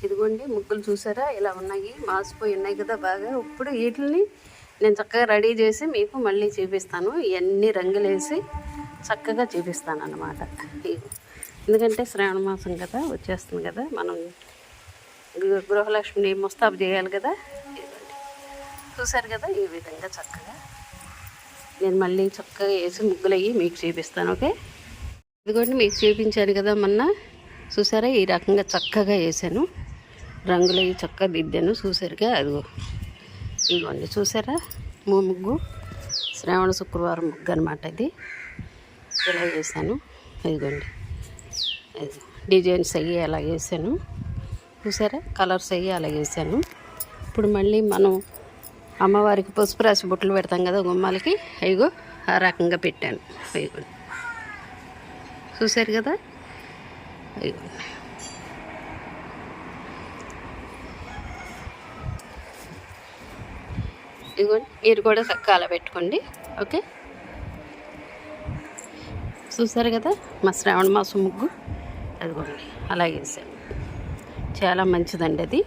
ఇదిగోండి ముగ్గులు చూసారా ఇలా ఉన్నాయి, మాసిపోయి ఉన్నాయి కదా బాగా. ఇప్పుడు వీటిని నేను చక్కగా రెడీ చేసి మీకు మళ్ళీ చూపిస్తాను. ఇవన్నీ రంగులు వేసి చక్కగా చూపిస్తాను అన్నమాట. ఎందుకంటే శ్రావణ మాసం కదా వచ్చేస్తుంది కదా, మనం గృహలక్ష్మిని ముస్తాబు చేయాలి కదా. చూసారు కదా ఈ విధంగా చక్కగా నేను మళ్ళీ చక్కగా వేసి ముగ్గులు అయ్యి మీకు చూపిస్తాను. ఓకే, ఇదిగోండి మీకు చూపించాను కదా మొన్న. చూసారా ఈ రకంగా చక్కగా వేసాను, రంగులు అవి చక్కగా దిద్దాను. చూసారుగా అదిగో ఇదిగోండి చూసారా ముగ్గు, శ్రావణ శుక్రవారం ముగ్గు అనమాట ఇది. ఇలా వేసాను ఇదిగోండి, డిజైన్స్ అయ్యి అలా వేసాను. చూసారా కలర్స్ అయ్యి అలా వేసాను. ఇప్పుడు మళ్ళీ మనం అమ్మవారికి పసుపు రాసి బొట్లు పెడతాం కదా గుమ్మాలకి, అయ్యో ఆ రకంగా పెట్టాను. అయ్యో చూసారు కదా, అయ్యో ఇదిగోండి మీరు కూడా చక్కగా అలా పెట్టుకోండి. ఓకే, చూసారు కదా మా శ్రావణ మాసం ముగ్గు. అదిగోండి అలా వేసాను, చాలా మంచిదండి అది.